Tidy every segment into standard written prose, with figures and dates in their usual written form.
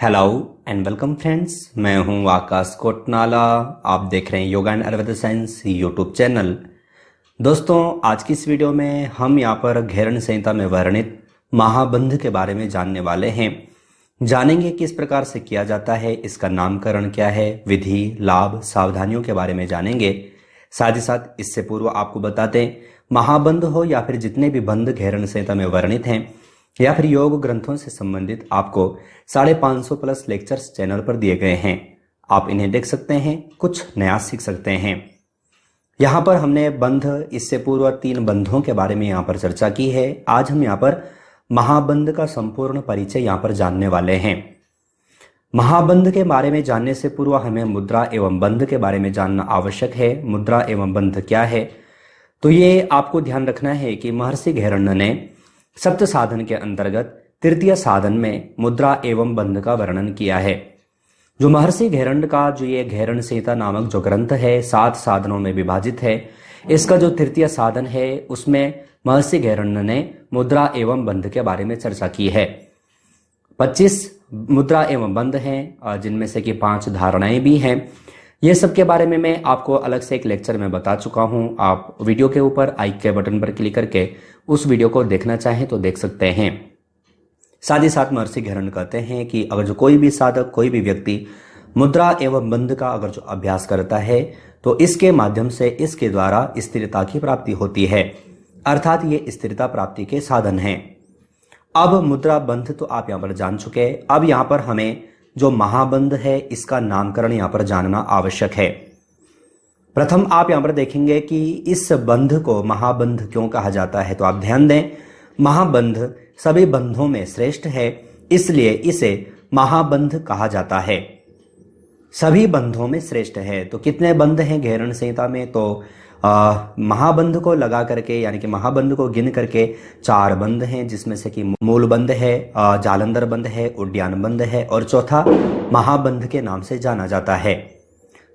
Hello and welcome friends, मैं हूं आकाश कोटनाला। आप देख रहे हैं yoga and Ayurveda science YouTube channel. दोस्तों, आज की इस वीडियो में हम यहां पर घेरण संहिता में वर्णित महाबंध के बारे में जानने वाले हैं। जानेंगे किस प्रकार से किया जाता है, इसका नामकरण क्या है, विधि, लाभ, सावधानियों के बारे में जानेंगे। साथ ही साथ इससे पूर्व आपको बता दें, महाबंध हो या फिर जितने भी बंध घेरण संहिता में वर्णित हैं या फिर योग ग्रंथों से संबंधित आपको 550 प्लस लेक्चर्स चैनल पर दिए गए हैं। आप इन्हें देख सकते हैं, कुछ नया सीख सकते हैं। यहाँ पर हमने बंध, इससे पूर्व 3 बंधों के बारे में यहाँ पर चर्चा की है। आज हम यहाँ पर महाबंध का संपूर्ण परिचय यहाँ पर जानने वाले हैं। महाबंध के बारे में जानने से पूर्व हमें मुद्रा एवं बंध के बारे में जानना आवश्यक है। मुद्रा एवं बंध क्या है, तो ये आपको ध्यान रखना है कि महर्षि घेरण्य ने सप्त साधन के अंतर्गत तृतीय साधन में मुद्रा एवं बंध का वर्णन किया है। जो महर्षि घेरण्य का जो ये घेरण संहिता नामक जो ग्रंथ है 7 साधनों में विभाजित है। इसका जो तृतीय साधन है उसमें महर्षि घेरण्य ने मुद्रा एवं बंध के बारे में चर्चा की है। 25 मुद्रा एवं बंध हैं, जिनमें से कि 5 धारणाएं भी हैं। ये सब के बारे में मैं आपको अलग से एक लेक्चर में बता चुका हूं। आप वीडियो के ऊपर आई के बटन पर क्लिक करके उस वीडियो को देखना चाहें तो देख सकते हैं। साथ ही साथ महर्षि घेरण्य कहते हैं कि अगर जो कोई भी साधक, कोई भी व्यक्ति मुद्रा एवं बंध का अगर जो अभ्यास करता है तो इसके माध्यम से इसके द्वारा स्थिरता की प्राप्ति होती है, अर्थात ये स्थिरता प्राप्ति के साधन हैं। अब मुद्रा बंध तो आप यहाँ पर जान चुके हैं। अब यहाँ पर हमें जो महाबंध है इसका नामकरण यहाँ पर जानना आवश्यक है। प्रथम आप यहाँ पर देखेंगे कि इस बंध को महाबंध क्यों कहा जाता है, तो आप ध्यान दें, महाबंध सभी बंधों में श्रेष्ठ है, इसलिए इसे महाबंध कहा जाता है। सभी बंधों में श्रेष्ठ है। तो कितने बंध हैं घेरण संहिता में, तो महाबंध को लगा करके यानी कि महाबंध को गिन करके 4 बंध हैं, जिसमें से कि मूल बंध है, जालंधर बंध है, उद्यान बंध है और चौथा महाबंध के नाम से जाना जाता है।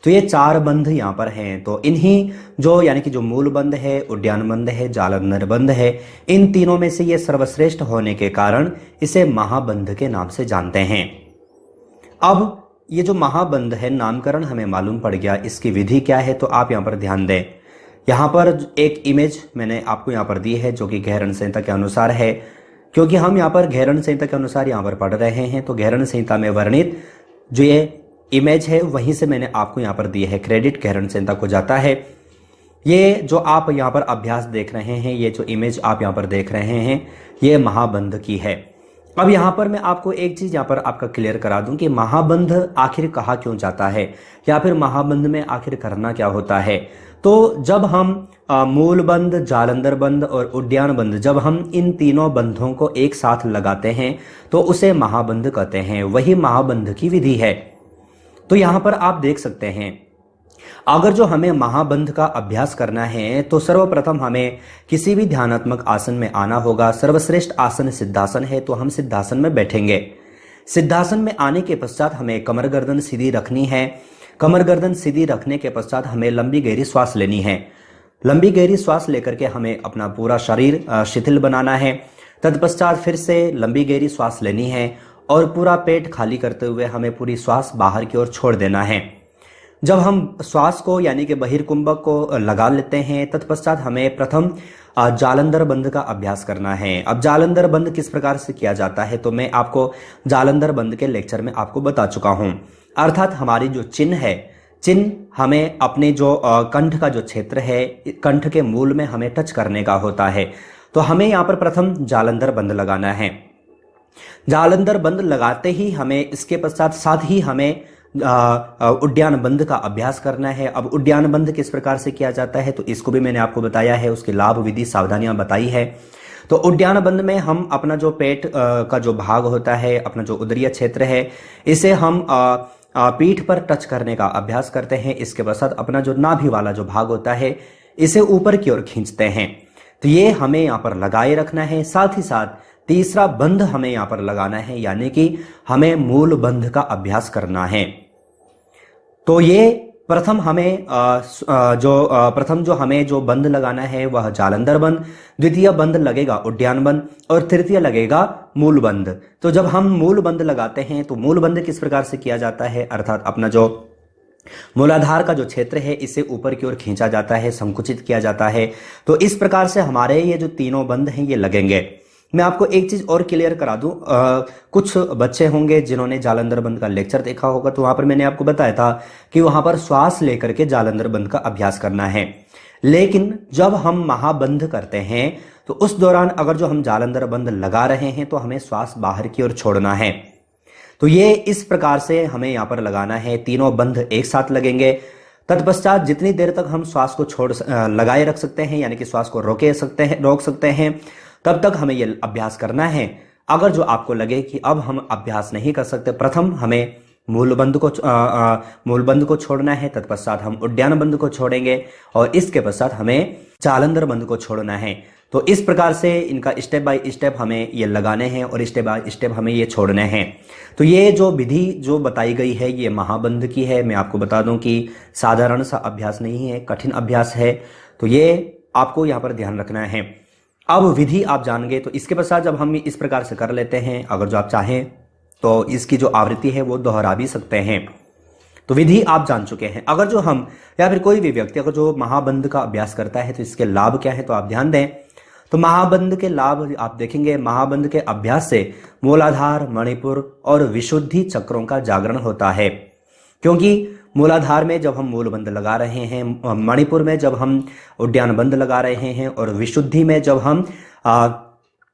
तो ये 4 बंध यहाँ पर हैं। तो इन्हीं जो यानी कि जो मूल बंध है, उद्यान बंध है, जालंधर बंध है, इन तीनों में से ये सर्वश्रेष्ठ होने के कारण इसे महाबंध के नाम से जानते हैं। अब ये जो महाबंध है, नामकरण हमें मालूम पड़ गया, इसकी विधि क्या है, तो आप यहाँ पर ध्यान दें। यहाँ पर एक इमेज मैंने आपको यहाँ पर दी है जो कि घेरण संहिता के अनुसार है, क्योंकि हम यहाँ पर घेरण संहिता के अनुसार यहाँ पर पढ़ रहे हैं। तो घेरण संहिता में वर्णित जो ये इमेज है वहीं से मैंने आपको यहाँ पर दी है। क्रेडिट घेरण संहिता को जाता है। ये जो आप यहाँ पर अभ्यास देख रहे हैं, ये जो इमेज आप यहाँ पर देख रहे हैं, ये महाबंध की है। अब यहाँ पर मैं आपको एक चीज यहाँ पर आपका क्लियर करा दूं कि महाबंध आखिर कहा क्यों जाता है या फिर महाबंध में आखिर करना क्या होता है। तो जब हम मूल बंध, जालंधर बंध और उद्यान बंध, जब हम इन तीनों बंधों को एक साथ लगाते हैं तो उसे महाबंध कहते हैं। वही महाबंध की विधि है। तो यहाँ पर आप देख सकते हैं, अगर जो हमें महाबंध का अभ्यास करना है तो सर्वप्रथम हमें किसी भी ध्यानात्मक आसन में आना होगा। सर्वश्रेष्ठ आसन सिद्धासन है, तो हम सिद्धासन में बैठेंगे। सिद्धासन में आने के पश्चात हमें कमर गर्दन सीधी रखनी है। कमर गर्दन सीधी रखने के पश्चात हमें लंबी गहरी श्वास लेनी है। लंबी गहरी श्वास लेकर के हमें अपना पूरा शरीर शिथिल बनाना है। तत्पश्चात फिर से लंबी गहरी श्वास लेनी है और पूरा पेट खाली करते हुए हमें पूरी श्वास बाहर की ओर छोड़ देना है। जब हम श्वास को यानी कि बहिर्कुंभक को लगा लेते हैं, तत्पश्चात हमें प्रथम जालंधर बंध का अभ्यास करना है। अब जालंधर बंध किस प्रकार से किया जाता है, तो मैं आपको जालंधर बंध के लेक्चर में आपको बता चुका हूं। अर्थात हमारी जो चिन्ह है, चिन्ह हमें अपने जो कंठ का जो क्षेत्र है, कंठ के मूल में हमें टच करने का होता है। तो हमें यहाँ पर प्रथम जालंधर बंध लगाना है। जालंधर बंध लगाते ही हमें इसके पश्चात साथ ही हमें उद्यान बंध का अभ्यास करना है। अब उद्यान बंध किस प्रकार से किया जाता है, तो इसको भी मैंने आपको बताया है, उसके लाभ, विधि, सावधानियां बताई है। तो उद्यान बंध में हम अपना जो पेट का जो भाग होता है, अपना जो उदरीय क्षेत्र है, इसे हम पीठ पर टच करने का अभ्यास करते हैं। इसके पश्चात अपना जो नाभि वाला जो भाग होता है इसे ऊपर की ओर खींचते हैं। तो ये हमें यहाँ पर लगाए रखना है। साथ ही साथ तीसरा बंध हमें यहाँ पर लगाना है, यानी कि हमें मूल बंध का अभ्यास करना है। तो ये प्रथम जो हमें जो बंध लगाना है वह जालंधर बंध, द्वितीय बंध लगेगा उड्डयन बंध और तृतीय लगेगा मूल बंध। तो जब हम मूल बंध लगाते हैं तो मूल बंध किस प्रकार से किया जाता है, अर्थात अपना जो मूलाधार का जो क्षेत्र है इसे ऊपर की ओर खींचा जाता है, संकुचित किया जाता है। तो इस प्रकार से हमारे ये जो तीनों बंध हैं ये लगेंगे। मैं आपको एक चीज और क्लियर करा दूं, कुछ बच्चे होंगे जिन्होंने जालंधर बंध का लेक्चर देखा होगा, तो वहां पर मैंने आपको बताया था कि वहां पर श्वास लेकर के जालंधर बंध का अभ्यास करना है। लेकिन जब हम महाबंध करते हैं तो उस दौरान अगर जो हम जालंधर बंध लगा रहे हैं तो हमें श्वास बाहर की ओर छोड़ना है। तो ये इस प्रकार से हमें यहाँ पर लगाना है, तीनों बंध एक साथ लगेंगे। तत्पश्चात जितनी देर तक हम श्वास को लगाए रख सकते हैं, यानी कि श्वास को रोक सकते हैं, तब तक हमें यह अभ्यास करना है। अगर जो आपको लगे कि अब हम अभ्यास नहीं कर सकते, प्रथम हमें मूल बंध को छोड़ना है, तत्पश्चात हम उड्डयन बंध को छोड़ेंगे और इसके पश्चात हमें जालंधर बंध को छोड़ना है। तो इस प्रकार से इनका स्टेप बाय स्टेप हमें ये लगाने हैं और स्टेप बाय स्टेप हमें ये छोड़ने हैं। तो ये जो विधि जो बताई गई है ये महाबंध की है। मैं आपको बता दूं कि साधारण सा अभ्यास नहीं है, कठिन अभ्यास है। तो ये आपको यहाँ पर ध्यान रखना है। अब विधि आप जान गए, तो इसके पश्चात जब हम इस प्रकार से कर लेते हैं, अगर जो आप चाहें तो इसकी जो आवृत्ति है वो दोहरा भी सकते हैं। तो विधि आप जान चुके हैं। अगर जो हम या फिर कोई भी व्यक्ति अगर जो महाबंध का अभ्यास करता है तो इसके लाभ क्या है, तो आप ध्यान दें। तो महाबंध के लाभ आप देखेंगे, महाबंध के अभ्यास से मूलाधार, मणिपुर और विशुद्धि चक्रों का जागरण होता है। क्योंकि मूलाधार में जब हम मूल बंध लगा रहे हैं, मणिपुर में जब हम उड्डयन बंध लगा रहे हैं और विशुद्धि में जब हम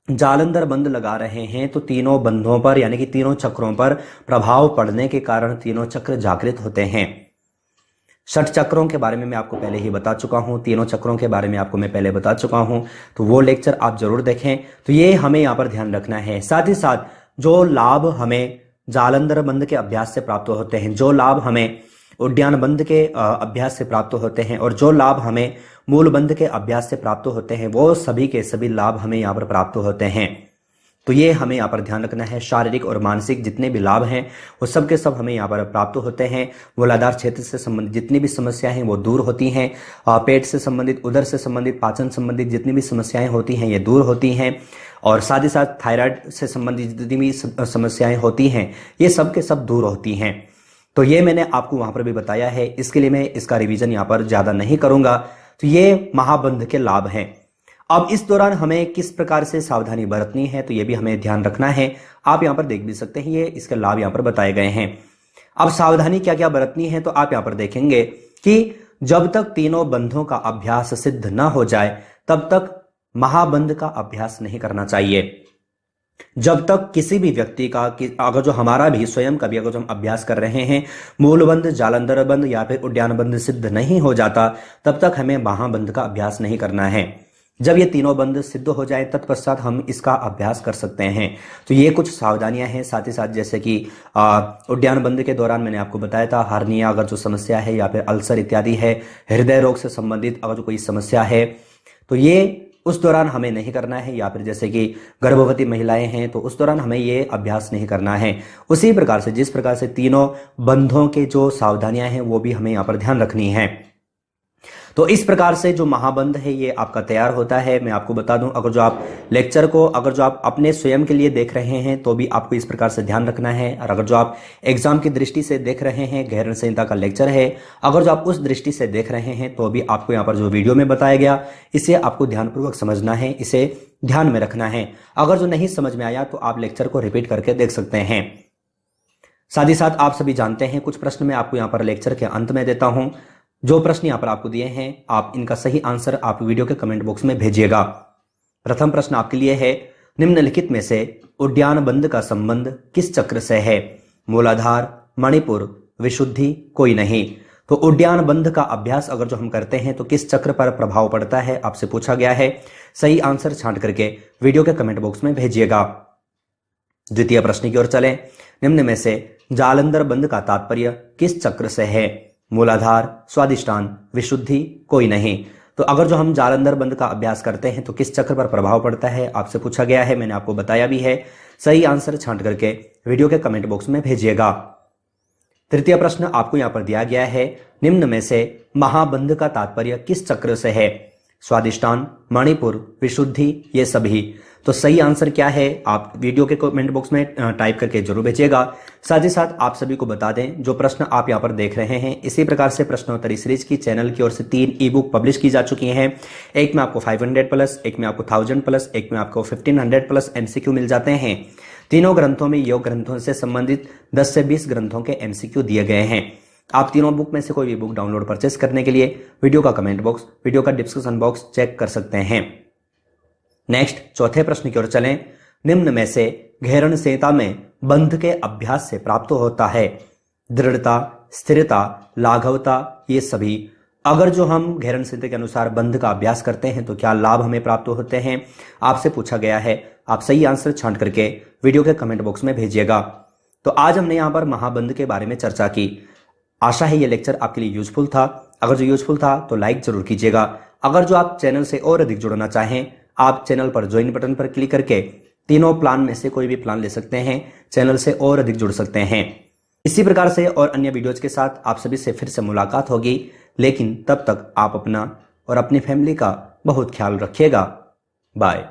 जालंधर बंध लगा रहे हैं, तो तीनों बंधों पर यानी कि तीनों चक्रों पर प्रभाव पड़ने के कारण तीनों चक्र जागृत होते हैं। 6 चक्रों के बारे में मैं आपको पहले ही बता चुका हूं, तीनों चक्रों के बारे में आपको मैं पहले बता चुका हूं, तो वो लेक्चर आप जरूर देखें। तो ये हमें यहाँ पर ध्यान रखना है। साथ ही साथ जो लाभ हमें जालंधर बंध के अभ्यास से प्राप्त होते हैं, जो लाभ हमें उड्डयन बंध के अभ्यास से प्राप्त होते हैं और जो लाभ हमें मूल बंध के अभ्यास से प्राप्त होते हैं, वो सभी के सभी लाभ हमें यहाँ पर प्राप्त होते हैं। तो ये हमें यहाँ पर ध्यान रखना है। शारीरिक और मानसिक जितने भी लाभ हैं वो सब के सब हमें यहाँ पर प्राप्त होते हैं। मूलाधार क्षेत्र से संबंधित जितनी भी समस्याएं हैं वो दूर होती हैं। पेट से संबंधित, उदर से संबंधित, पाचन संबंधित जितनी भी समस्याएं होती हैं ये दूर होती हैं। और साथ ही साथ थायराइड से संबंधित जितनी भी समस्याएं होती हैं ये सब के सब दूर होती हैं। तो ये मैंने आपको वहां पर भी बताया है, इसके लिए मैं इसका रिवीजन यहाँ पर ज्यादा नहीं करूंगा। तो ये महाबंध के लाभ हैं। अब इस दौरान हमें किस प्रकार से सावधानी बरतनी है तो ये भी हमें ध्यान रखना है। आप यहाँ पर देख भी सकते हैं, ये इसके लाभ यहाँ पर बताए गए हैं। अब सावधानी क्या क्या बरतनी है तो आप यहाँ पर देखेंगे कि जब तक तीनों बंधों का अभ्यास सिद्ध न हो जाए तब तक महाबंध का अभ्यास नहीं करना चाहिए। जब तक किसी भी व्यक्ति का अगर जो हमारा भी स्वयं का भी अगर जो हम अभ्यास कर रहे हैं मूल बंध, जालंधर बंध या फिर उड्डयन बंध सिद्ध नहीं हो जाता, तब तक हमें महाबंध का अभ्यास नहीं करना है। जब ये तीनों बंध सिद्ध हो जाए तत्पश्चात हम इसका अभ्यास कर सकते हैं। तो ये कुछ सावधानियां हैं। साथ ही साथ जैसे कि उड्डयन बंध के दौरान मैंने आपको बताया था, हार्निया अगर जो समस्या है या फिर अल्सर इत्यादि है, हृदय रोग से संबंधित अगर जो कोई समस्या है तो ये उस दौरान हमें नहीं करना है। या फिर जैसे कि गर्भवती महिलाएं हैं तो उस दौरान हमें ये अभ्यास नहीं करना है। उसी प्रकार से जिस प्रकार से तीनों बंधों के जो सावधानियां हैं वो भी हमें यहाँ पर ध्यान रखनी है। तो इस प्रकार से जो महाबंध है ये आपका तैयार होता है। मैं आपको बता दूं, अगर जो आप लेक्चर को अगर जो आप अपने स्वयं के लिए देख रहे हैं तो भी आपको इस प्रकार से ध्यान रखना है। और अगर जो आप एग्जाम की दृष्टि से देख रहे हैं, गहरण संहिता का लेक्चर है, अगर जो आप उस दृष्टि से देख रहे हैं तो भी आपको यहाँ पर जो वीडियो में बताया गया इसे आपको ध्यानपूर्वक समझना है, इसे ध्यान में रखना है। अगर जो नहीं समझ में आया तो आप लेक्चर को रिपीट करके देख सकते हैं। साथ ही साथ आप सभी जानते हैं कुछ प्रश्न मैं आपको यहाँ पर लेक्चर के अंत में देता हूं। जो प्रश्न यहाँ पर आपको दिए हैं आप इनका सही आंसर आप वीडियो के कमेंट बॉक्स में भेजिएगा। प्रथम प्रश्न आपके लिए है, निम्नलिखित में से उड्डयन बंध का संबंध किस चक्र से है? मूलाधार, मणिपुर, विशुद्धि, कोई नहीं। तो उड्डयन बंध का अभ्यास अगर जो हम करते हैं तो किस चक्र पर प्रभाव पड़ता है आपसे पूछा गया है। सही आंसर छांट करके वीडियो के कमेंट बॉक्स में भेजिएगा। द्वितीय प्रश्न की ओर चलें। निम्न में से जालंधर बंध का तात्पर्य किस चक्र से है? मूलाधार, स्वादिष्टान, विशुद्धि, कोई नहीं। तो अगर जो हम जालंधर बंध का अभ्यास करते हैं तो किस चक्र पर प्रभाव पड़ता है आपसे पूछा गया है, मैंने आपको बताया भी है। सही आंसर छांट करके वीडियो के कमेंट बॉक्स में भेजिएगा। तृतीय प्रश्न आपको यहाँ पर दिया गया है, निम्न में से महाबंध का तात्पर्य किस चक्र से है? स्वादिष्टान, मणिपुर, विशुद्धि, ये सभी। तो सही आंसर क्या है आप वीडियो के कमेंट बॉक्स में टाइप करके जरूर भेजिएगा। साथ ही साथ आप सभी को बता दें, जो प्रश्न आप यहाँ पर देख रहे हैं इसी प्रकार से प्रश्नोत्तरी सीरीज की चैनल की ओर से 3 ई बुक पब्लिश की जा चुकी हैं। एक में आपको 500 प्लस, एक में आपको 1000 प्लस, एक में आपको 1500 प्लस एमसीक्यू मिल जाते हैं। तीनों ग्रंथों में योग ग्रंथों से संबंधित 10 से 20 ग्रंथों के एमसीक्यू दिए गए हैं। आप तीनों बुक में से कोई भी बुक डाउनलोड परचेस करने के लिए वीडियो का कमेंट बॉक्स, वीडियो का डिस्क्रिप्शन बॉक्स चेक कर सकते हैं। नेक्स्ट चौथे प्रश्न की ओर चलें। निम्न में से घेरण संहिता में बंध के अभ्यास से प्राप्त होता है दृढ़ता, स्थिरता, लाघवता, ये सभी। अगर जो हम घेरण संहिता के अनुसार बंध का अभ्यास करते हैं तो क्या लाभ हमें प्राप्त होते हैं, आपसे पूछा गया है। आप सही आंसर छांट करके वीडियो के कमेंट बॉक्स में भेजिएगा। तो आज हमने यहाँ पर महाबंध के बारे में चर्चा की। आशा है ये लेक्चर आपके लिए यूजफुल था। अगर जो यूजफुल था तो लाइक जरूर कीजिएगा। अगर जो आप चैनल से और अधिक जुड़ना चाहें, आप चैनल पर ज्वाइन बटन पर क्लिक करके तीनों प्लान में से कोई भी प्लान ले सकते हैं, चैनल से और अधिक जुड़ सकते हैं। इसी प्रकार से और अन्य वीडियोज के साथ आप सभी से फिर से मुलाकात होगी, लेकिन तब तक आप अपना और अपनी फैमिली का बहुत ख्याल रखिएगा। बाय।